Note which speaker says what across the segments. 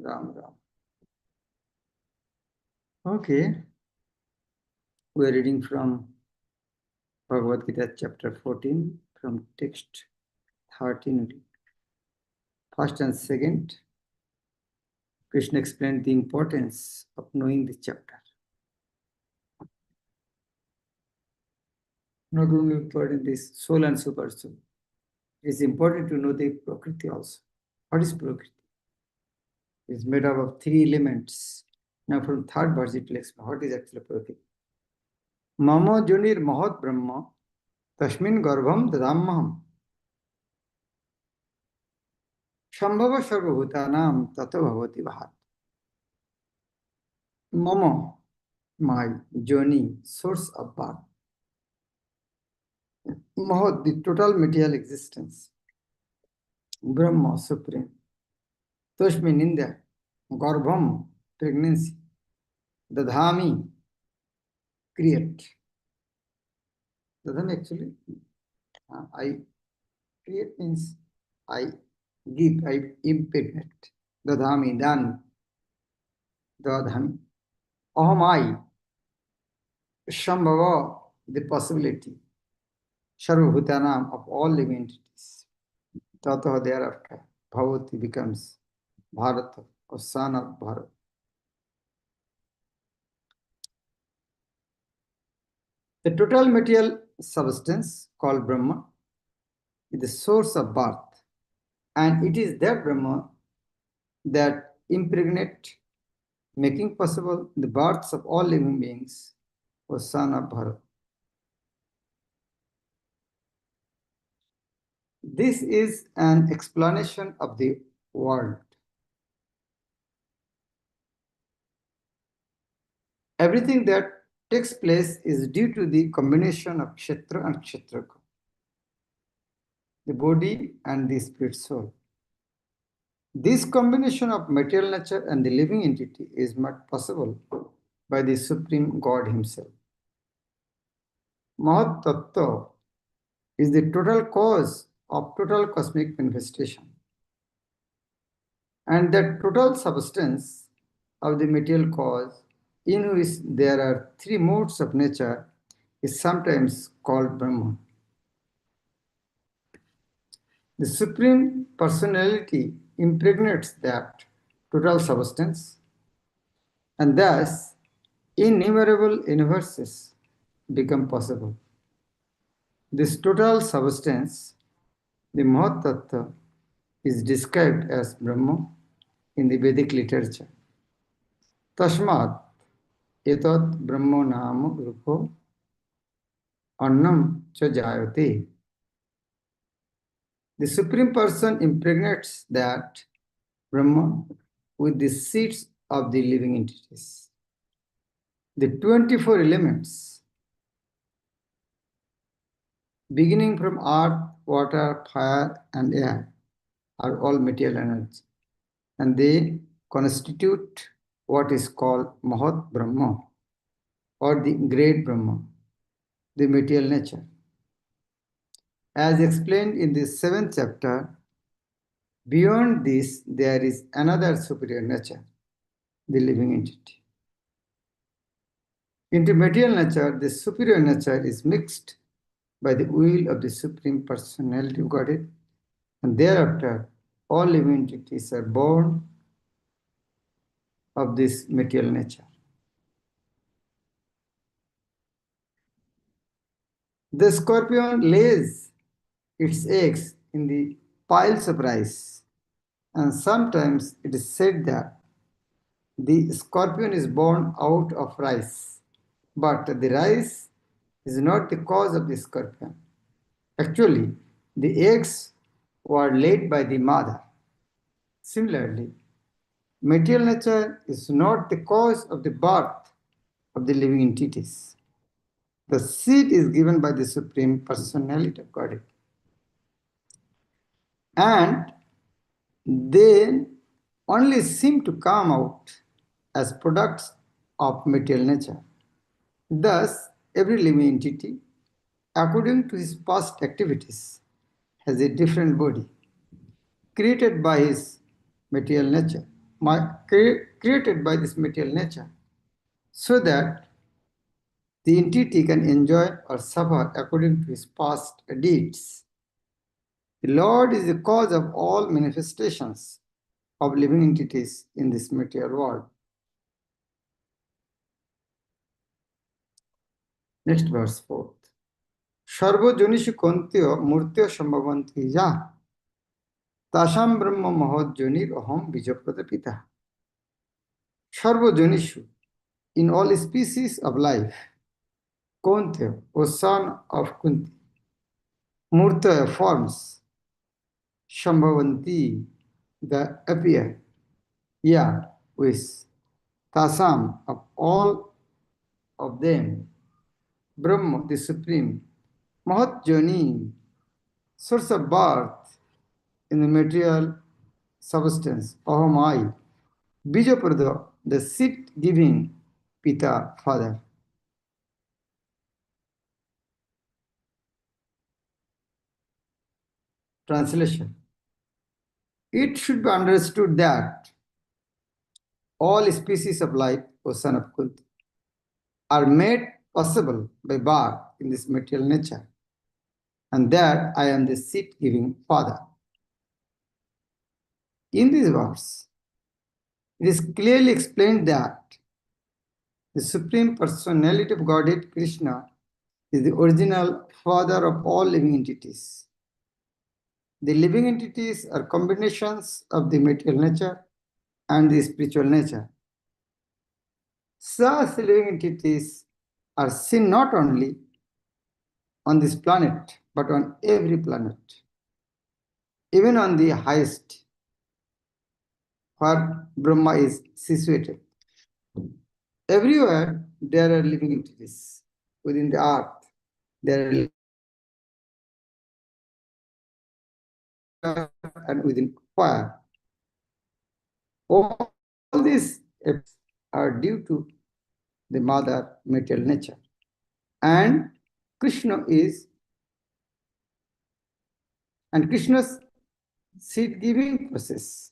Speaker 1: Ram Ram. Okay, we are reading from Bhagavad Gita chapter 14 from text 13. First and second, Krishna explained the importance of knowing this chapter. Not only important this soul and super soul. It is important to know the Prakriti also. What is Prakriti? It is made up of three elements. Now from third verse it will explain what is actually Prakriti. Mamo Junir Mahat Brahma Tasmin Garbham Dadamaham Shambhava Sarvabhutanam Tato Bhavati Vahat. Mama, my journey, source of birth. Mahat, the total material existence. Brahma, supreme. Toshmin, in there. Garbham, pregnancy. Dadhami, create. Dadhami actually, I create means I give, I impregnate. Dadhami, dan. Dadhami. Aham, I. Shambhava, the possibility. Sarvabhutanam, of all living entities. Tataha, thereafter. Bhavati becomes Bharata, or son of Bharat. The total material substance called Brahma is the source of birth, and it is that Brahma that impregnate, making possible the births of all living beings, or son of Bharat. This is an explanation of the world. Everything that takes place is due to the combination of Kshetra and Kshetraka, the body and the spirit soul. This combination of material nature and the living entity is made possible by the Supreme God Himself. Mahat Tattva is the total cause of total cosmic manifestation. And that total substance of the material cause, in which there are three modes of nature, is sometimes called Brahman. The Supreme Personality impregnates that total substance, and thus innumerable universes become possible. This total substance, the Mahat Tattva, is described as Brahma in the Vedic literature. Tasmat etat Brahmo nama rupo annam cha jayate. The Supreme Person impregnates that Brahma with the seeds of the living entities. The 24 elements, beginning from earth, water, fire, and air, are all material energy, and they constitute what is called Mahat Brahma, or the great Brahma, the material nature. As explained in the 7th chapter, beyond this there is another superior nature, the living entity. Into material nature, the superior nature is mixed by the will of the Supreme Personality of Godhead, and thereafter all living entities are born of this material nature. The scorpion lays its eggs in the piles of rice, and sometimes it is said that the scorpion is born out of rice, but the rice is not the cause of the scorpion. Actually, the eggs were laid by the mother. Similarly, material nature is not the cause of the birth of the living entities. The seed is given by the Supreme Personality of Godhead. And they only seem to come out as products of material nature. Thus, every living entity, according to his past activities, has a different body, created by his material nature. created by this material nature, so that the entity can enjoy or suffer according to his past deeds. The Lord is the cause of all manifestations of living entities in this material world. Next verse 4. Sarvajonishu kontyo murtyo sambhavanti ya tasam brahma mahadjonir aham bijaprata. Sarvajonishu, in all species of life, kontyo, O son of Kunti, murtya forms, sambhavanti, the appear, ya, with tasam, of all of them, Brahma, the Supreme, Mahadjani, source of birth in the material substance, Aham I, Bijaprada, the seed-giving Pita, Father. Translation. It should be understood that all species of life, O son of Kunti, are made possible by birth in this material nature, and that I am the seed-giving Father. In these verse, it is clearly explained that the Supreme Personality of Godhead, Krishna, is the original Father of all living entities. The living entities are combinations of the material nature and the spiritual nature. Such living entities are seen not only on this planet, but on every planet, even on the highest, where Brahma is situated. Everywhere there are living entities. Within the earth, there are and within fire. All these are due to the mother material nature. And Krishna's seed giving process.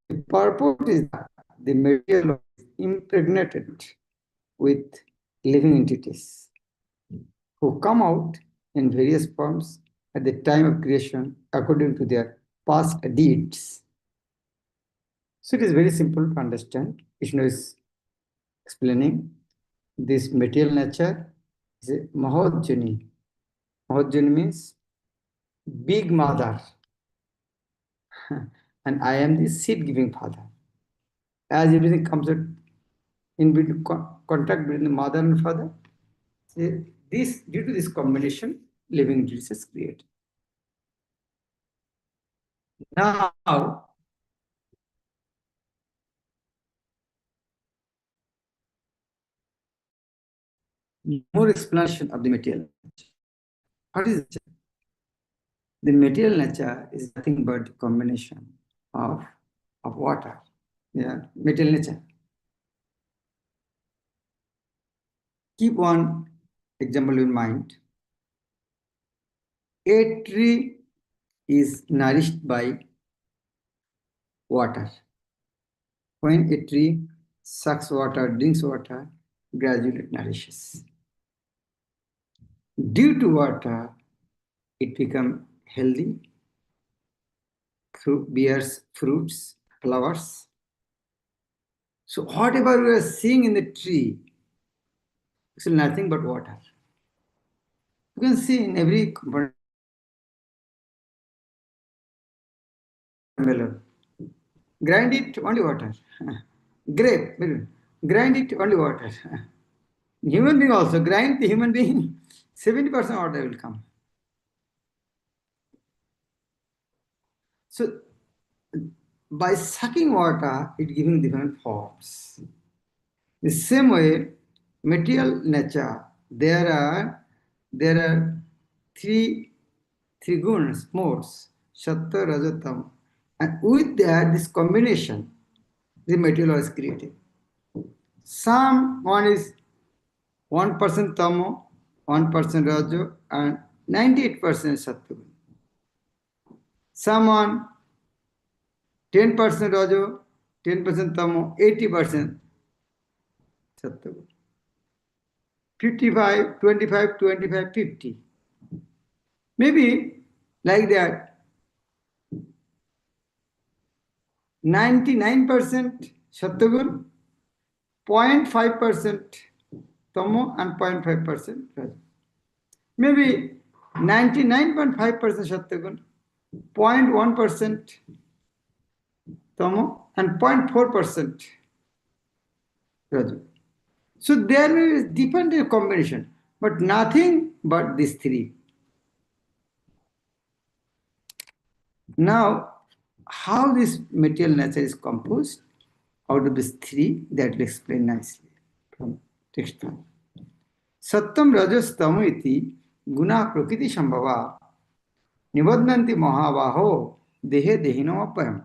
Speaker 1: The purpose is that the material is impregnated with living entities who come out in various forms at the time of creation according to their past deeds. So it is very simple to understand. Krishna is explaining this material nature is a Mahadjani. Mahadjani means big mother. And I am the seed-giving father. As everything comes in between contact between the mother and father, this due to this combination, living entities is created. Now, more explanation of the material nature. What is it? The material nature is nothing but a combination of water. Yeah, material nature. Keep one example in mind. A tree is nourished by water. When a tree sucks water, drinks water, gradually it nourishes. Due to water, it becomes healthy, bears fruits, flowers. So whatever we are seeing in the tree is nothing but water. You can see in every component. Melon. Grind it, only water. Grape, grind it, only water. Human being also, grind the human being, 70% water will come. So, by sucking water, it giving different forms. The same way, material nature, there are three gunas, modes, Sattva, Rajatam, and with that, this combination, the material was created. One is 1% Tamo, 1% Rajo, and 98% Sattva. someone 10% Rajo, 10% Tamo, 80% Sattvagun. 55, 25, 25, 50. Maybe like that. 99% Sattvagun, 0.5% Tamo, and 0.5% Rajo. Maybe 99.5% Sattvagun, 0.1% Tamo, and 0.4% Raju. So there may be different combination, but nothing but these three. Now, how this material nature is composed out of these three, that will explain nicely from text one. Sattam rajas tamu iti guna prakriti sambhava nibadnanti mahavaho dehe dehinam apayam.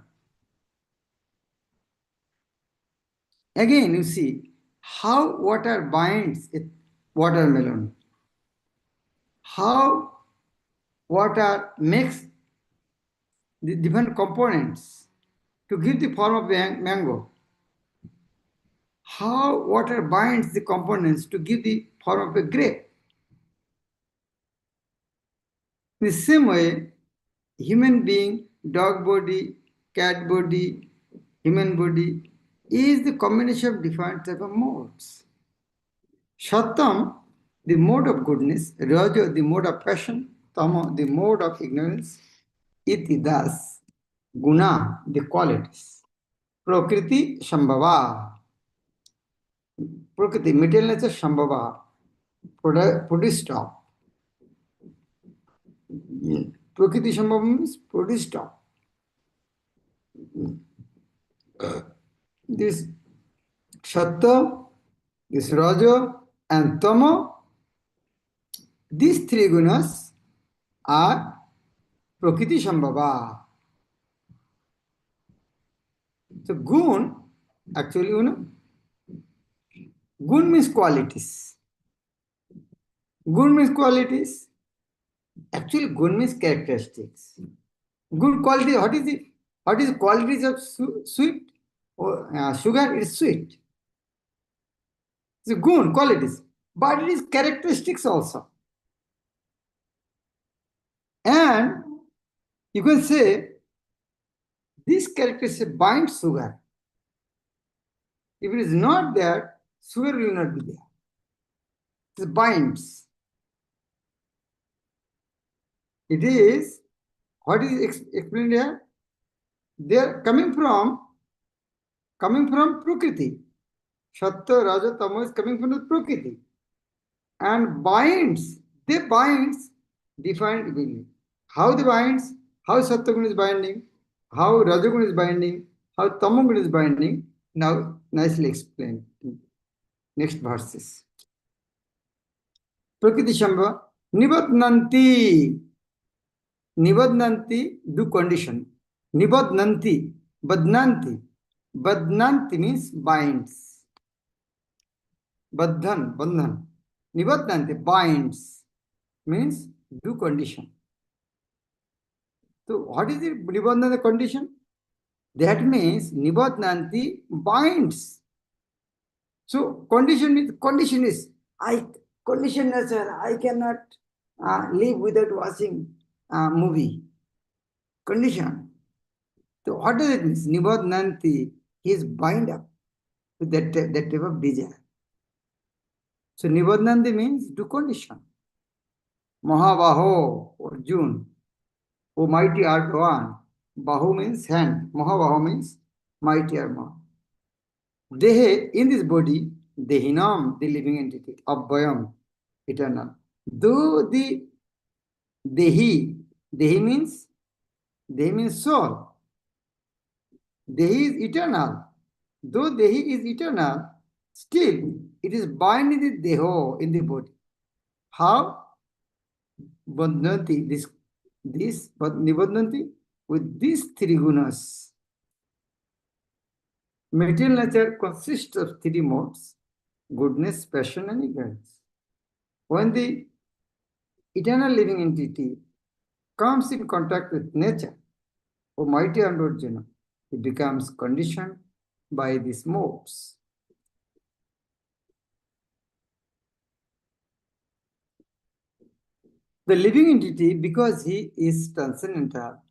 Speaker 1: Again, you see how water binds a watermelon, how water makes the different components to give the form of mango, how water binds the components to give the form of a grape. In the same way, human being, dog body, cat body, human body is the combination of different type of modes. Shattam, the mode of goodness, Raja, the mode of passion, Tama, the mode of ignorance, Iti, thus, Guna, the qualities. Prakriti, Shambhava. Prakriti, material nature, Shambhava. Produce stop. Prakriti, Shambhava means produce stop. This Sattva, this Raja, and Tama, these three gunas are Prakriti Shambhava. So gun, actually, gun means qualities. Gun means qualities. Actually, gun means characteristics. Good quality, what is it? What is the qualities of sweet? Or sugar is sweet. It's a gun, qualities. But it is characteristics also. And you can say this characteristic binds sugar. If it is not there, sugar will not be there. It binds. It is, what is explained here? They are coming from Prakriti. Sattva, Raja, Tamo is coming from the Prakriti. And binds, they binds different being. How they binds, how Sattvagun is binding, how Rajagun is binding, how Tamogun is binding, now nicely explained. Next verses. Prakriti Shambha, Nibadnanti. Nibadnanti, do condition. Nibadnanti, Badnanti. Badnanti means binds. Bandhan. Nibadnanti, binds, means do condition. So what is the Nibadnanti condition? That means Nibadnanti binds. So condition is, condition nature, I cannot live without watching movie. Condition. So what does it mean? Nibadnanti, he is bind up with that type of desire. So Nibadnanti means to condition. Mahavaho, Arjun, O mighty art one. Bahu means hand. Mahavaho means mighty arma. Dehe, in this body, Dehinam, the living entity, Abhayam, eternal. Though the Dehi means soul. Dehi is eternal. Though Dehi is eternal, still it is bound in the Deho, in the body. How? Bandhanti, this Nibandhanti with these three gunas. Material nature consists of three modes: goodness, passion, and ignorance. When the eternal living entity comes in contact with nature, O mighty Arjuna, he becomes conditioned by these modes. The living entity, because he is transcendental,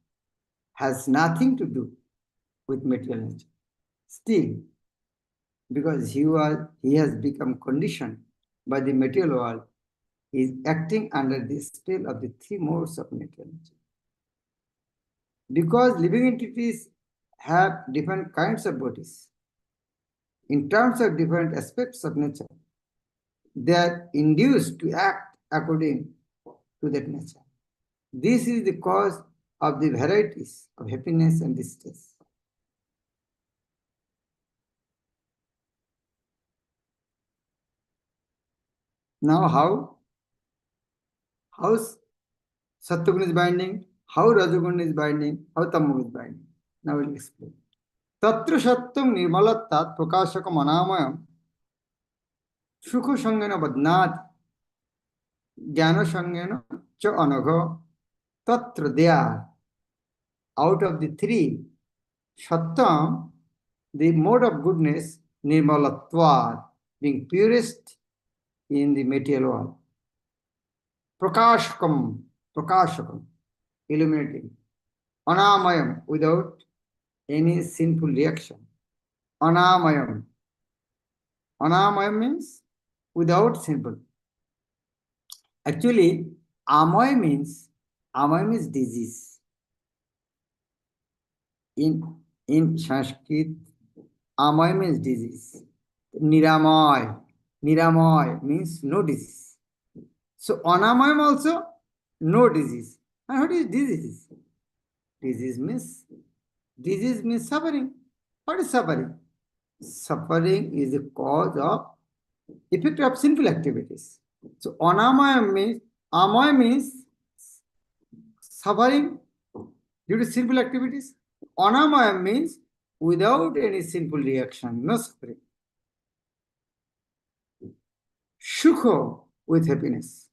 Speaker 1: has nothing to do with material nature. Still, because he has become conditioned by the material world, he is acting under the spell of the three modes of material nature. Because living entities have different kinds of bodies, in terms of different aspects of nature, they are induced to act according to that nature. This is the cause of the varieties of happiness and distress. Now, how Sattvagun is binding, how Rajagun is binding, how Tamogun is binding. Now we'll explain. Tatra Sattam Nirmalattat Prakashakam Anamayam Sukha Sangena Badnat Jnana Sangena Cha Anagha Tatra they are. Out of the three, Sattam, the mode of goodness, Nirmalatvat, being purest in the material world. Prakashakam, illuminating. Anamayam, without any sinful reaction. Anamayam. Anamayam means without sinful. Actually, amay means disease. In Sanskrit, amay means disease. Niramay means no disease. So anamayam also no disease. And what is disease? Disease means suffering. What is suffering? Suffering is the cause of effect of sinful activities. So amay means suffering due to sinful activities. Anamaya means without any sinful reaction, no suffering. Sukho, with happiness.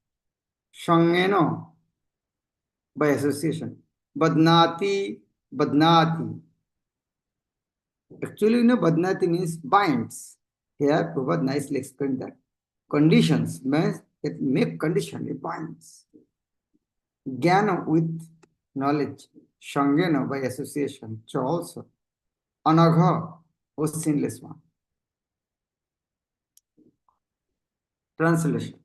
Speaker 1: Shangeno, by association. Badnati. Actually, badnati means binds. Here, Prabhupada nicely explained that. Conditions means it make condition, it binds. Jnana, with knowledge. Shangena, by association. Cha also. Anagha, O sinless one. Translation.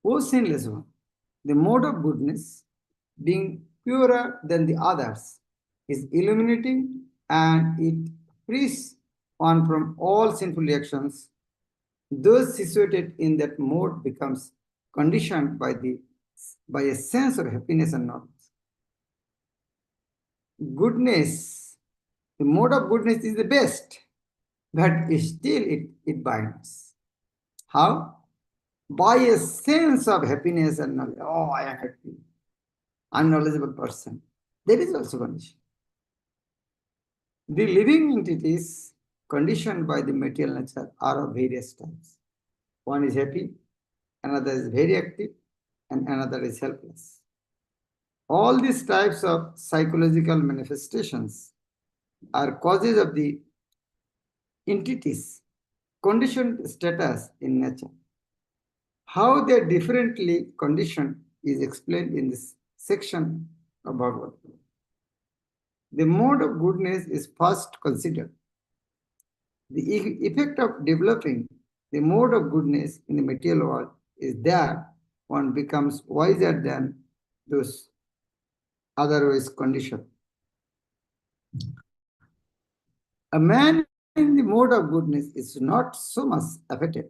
Speaker 1: O sinless one, the mode of goodness, being purer than the others, is illuminating and it frees one from all sinful reactions. Those situated in that mode becomes conditioned by a sense of happiness and knowledge. Goodness, the mode of goodness is the best, but still it binds. How? By a sense of happiness and knowledge. Oh, I am happy. I'm a knowledgeable person. That is also condition. The living entities conditioned by the material nature are of various types. One is happy, another is very active, and another is helpless. All these types of psychological manifestations are causes of the entities' conditioned status in nature. How they are differently conditioned is explained in this section of Bhagavad. The mode of goodness is first considered. The effect of developing the mode of goodness in the material world is that one becomes wiser than those otherwise conditioned. A man in the mode of goodness is not so much affected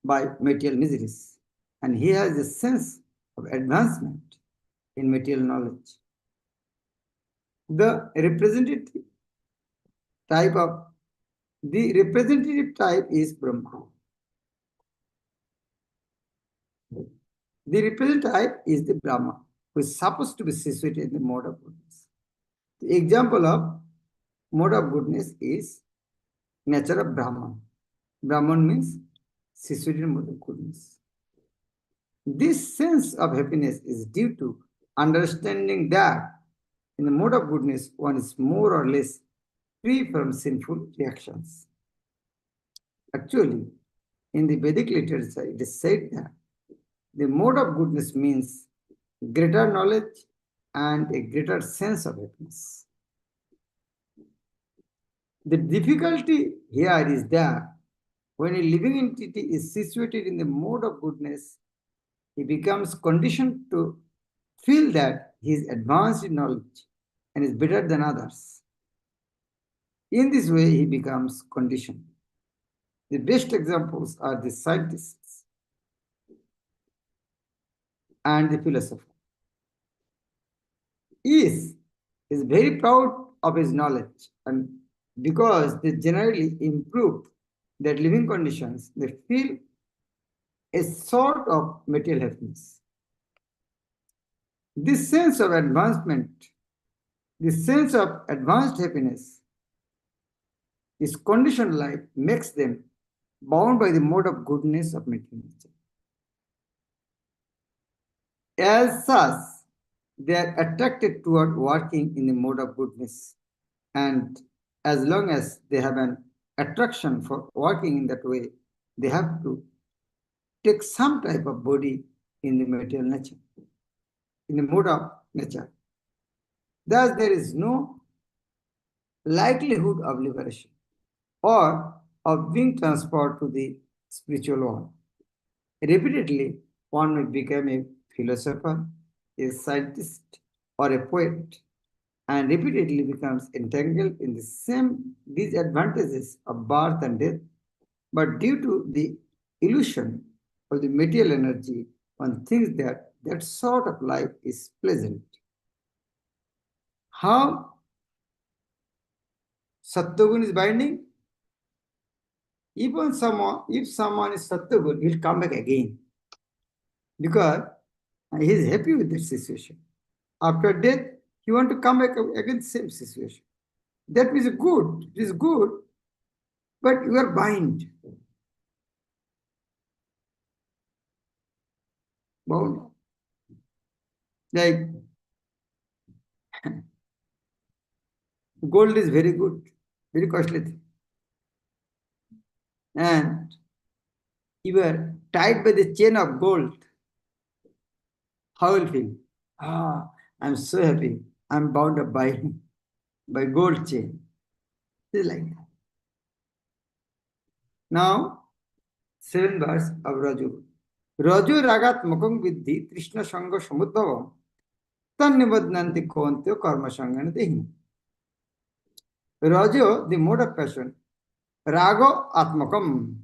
Speaker 1: by material miseries, and he has a sense of advancement in material knowledge. The representative type is Brahma. The representative type is the Brahma, who is supposed to be situated in the mode of goodness. The example of mode of goodness is nature of Brahman. Brahman means situated in mode of goodness. This sense of happiness is due to understanding that In the mode of goodness, one is more or less free from sinful reactions. Actually, in the Vedic literature, it is said that the mode of goodness means greater knowledge and a greater sense of happiness. The difficulty here is that when a living entity is situated in the mode of goodness, he becomes conditioned to feel that he is advanced in knowledge and is better than others. In this way, he becomes conditioned. The best examples are the scientists and the philosopher. He is very proud of his knowledge, and because they generally improve their living conditions, they feel a sort of material happiness. This sense of advancement, this sense of advanced happiness, this conditioned life makes them bound by the mode of goodness of material nature. As such, they are attracted toward working in the mode of goodness. And as long as they have an attraction for working in that way, they have to take some type of body in the material nature, in the mode of nature. Thus, there is no likelihood of liberation or of being transferred to the spiritual world. Repeatedly, one may become a philosopher, a scientist, or a poet, and repeatedly becomes entangled in the same disadvantages of birth and death. But due to the illusion of the material energy, one thinks that that sort of life is pleasant. How Sattvagun is binding? If someone is Sattvagun, he'll come back again because he is happy with that situation. After death, he wants to come back again the same situation. That is good. It is good, but you are bound. Bound. Like gold is very good, very costly thing. And you are tied by the chain of gold. How will you feel? I'm so happy. I'm bound up by gold chain. It's like that. Now, 7th verse of Raju. Raju ragat mukam vidhi Krishna sanga samudbhavam tannibadnanti kontyo karma sangana dehi. Raju, the mode of passion, rago atmakam,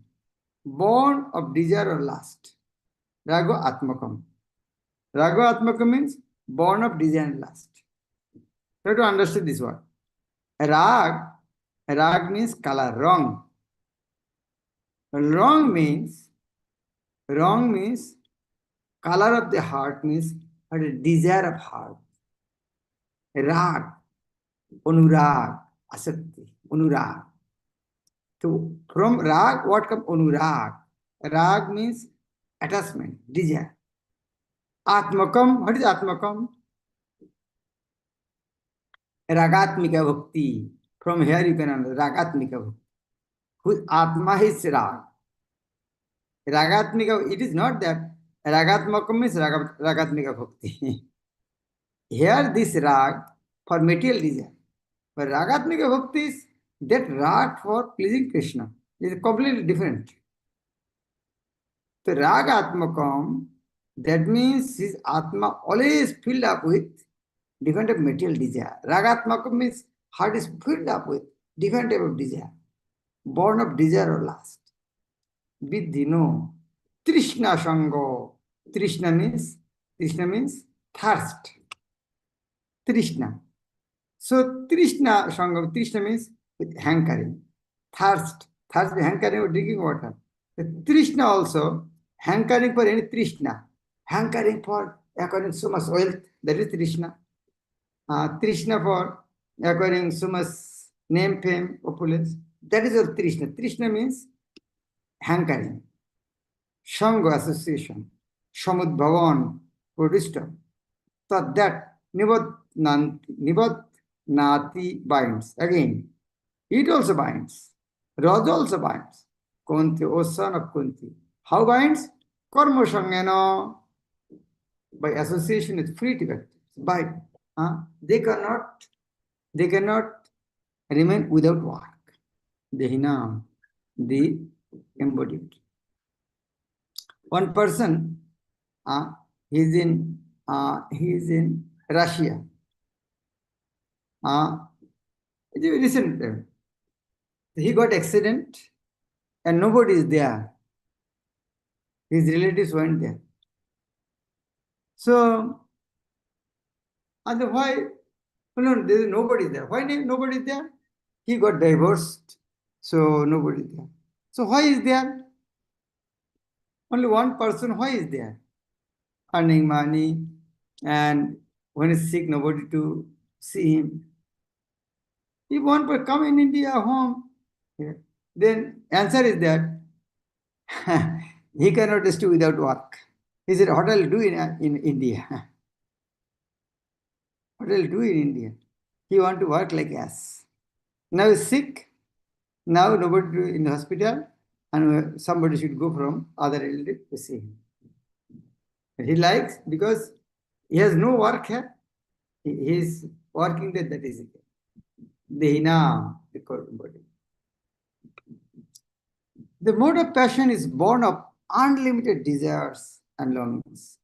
Speaker 1: born of desire or lust. Rago atmakam. Rago atmakam means born of desire and lust. Try to understand this word. Rag means color, wrong. Wrong means color of the heart means a desire of heart. Rag, anurag, asakti, anurag. So from rag, what comes anurag? Rag means attachment, desire. Atmakam, what is atmakam? Ragatmika bhakti. From here you can understand Ragatmika bhakti. Whose Atma is Rag. Ragatmika, it is not that Ragatmakam means Ragatmika bhakti. Here this Rag for material desire. But Ragatmika bhakti is that Rag for pleasing Krishna. It is completely different. So Ragatmakam, that means his Atma always filled up with different type of material desire. Ragatmakam means heart is filled up with different type of desire, born of desire or lust. Vidhi, no. Trishna Sango. Trishna means thirst. Trishna. So Trishna Sango, Trishna means with hankering. Thirst means hankering or drinking water. The Trishna also, hankering for any Trishna. Hankering for acquiring so much wealth, that is Trishna. Trishna for acquiring so much name, fame, opulence. That is all Trishna. Trishna means hankering. Shanga, association. Samudbhavan, producer. So that Nibat Nati binds. Again, it also binds. Raja also binds. Kunti, O son of Kunti. How binds? Karma Sangena, by association with free Tibet. But they cannot remain without work. Dehina, the embodied. One person, he is in Russia. Listen, he got accident and nobody is there. His relatives weren't there. So, and why? No, there is nobody there. Why nobody there? He got divorced, so nobody there. So why is there? Only one person. Why is there? Earning money, and when he's sick, nobody to see him. If one person come in India home, then answer is that he cannot just do without work. He said, what I'll do in India? What I'll do in India? He want to work like us. Now he's sick. Now nobody in the hospital, and somebody should go from other relative to see him. He likes because he has no work here. He is working there, that is it. Dehina, the body. The mode of passion is born of unlimited desires and longings,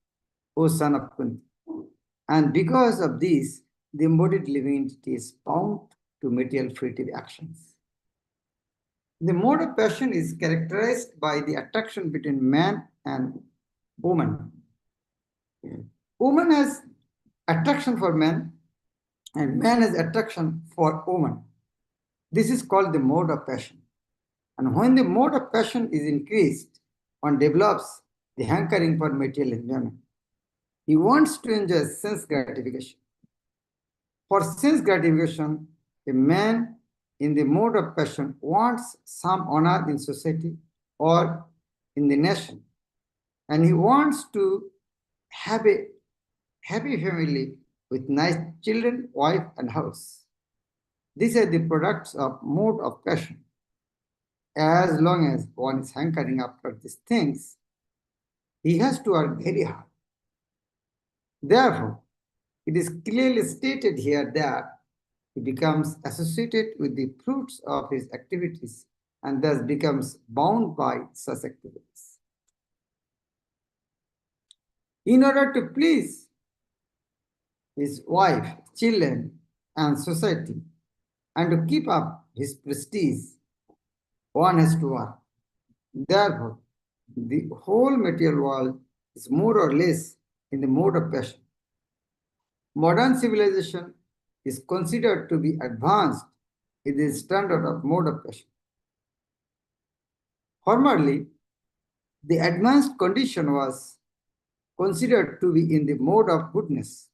Speaker 1: O son of Kunti. And because of this, the embodied living entity is bound to material fruitive actions. The mode of passion is characterized by the attraction between man and woman. Woman has attraction for man, and man has attraction for woman. This is called the mode of passion. And when the mode of passion is increased, one develops the hankering for material enjoyment. He wants to enjoy sense gratification. For sense gratification, a man in the mode of passion wants some honor in society or in the nation. And he wants to have a happy family with nice children, wife, and house. These are the products of mode of passion. As long as one is hankering after these things, he has to work very hard. Therefore, it is clearly stated here that he becomes associated with the fruits of his activities and thus becomes bound by such activities. In order to please his wife, children, and society, and to keep up his prestige, one has to work. Therefore, the whole material world is more or less in the mode of passion. Modern civilization is considered to be advanced in the standard of mode of passion. Formerly, the advanced condition was considered to be in the mode of goodness.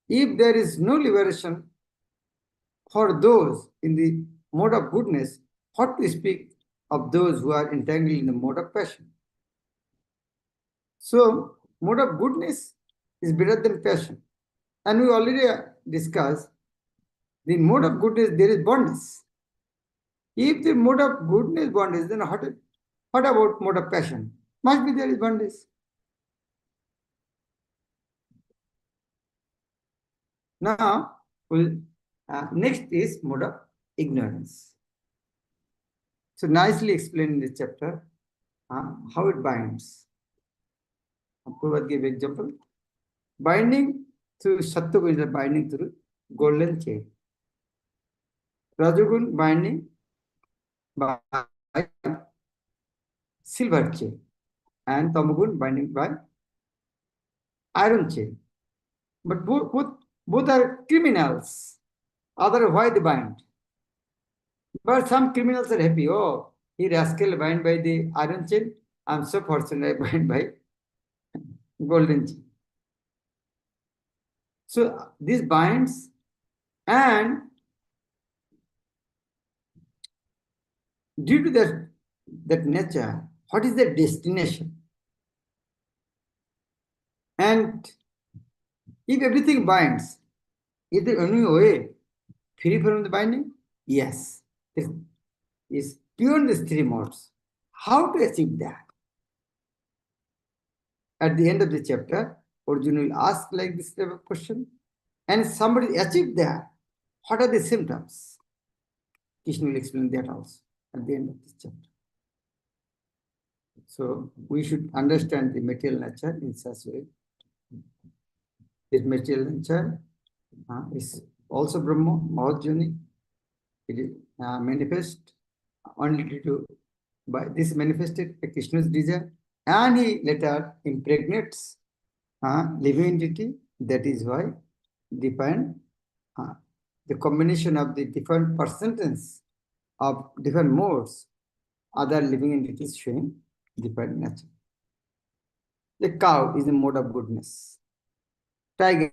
Speaker 1: If there is no liberation for those in the mode of goodness, what to speak of those who are entangled in the mode of passion? So, mode of goodness is better than passion. And we already discussed the mode of goodness, there is bondage. If the mode of goodness bondage, then what about mode of passion? Must be there is bondage. Now, next is mode of ignorance. So nicely explained in this chapter how it binds. Purvat gave example. Binding through Sattvagun is binding through golden chain. Rajagun binding by silver chain. And Tamagun binding by iron chain. But both are criminals. Otherwise, why they bind? But some criminals are happy. Oh, he rascal bind by the iron chain. I'm so fortunate I bind by golden chain. So this binds, and due to that nature, what is the destination? And If everything binds, is there any way free from the binding? Yes. This is beyond these three modes. How to achieve that? At the end of the chapter, Arjuna will ask like this type of question. And somebody achieved that. What are the symptoms? Krishna will explain that also at the end of this chapter. So we should understand the material nature in such a way. This material nature is also Brahma, Mahajani. It is manifest only due to by this manifested by Krishna's desire, and he later impregnates living entity. That is why different the combination of the different percentages of different modes, other living entities showing different nature. The cow is a mode of goodness. Tiger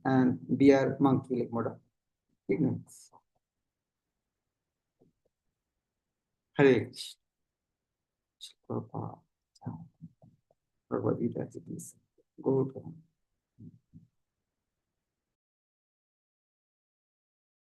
Speaker 1: and bear, monkey like mode of ignorance. Hare Krishna. Prabhupada. Bhagavad Gita. Go to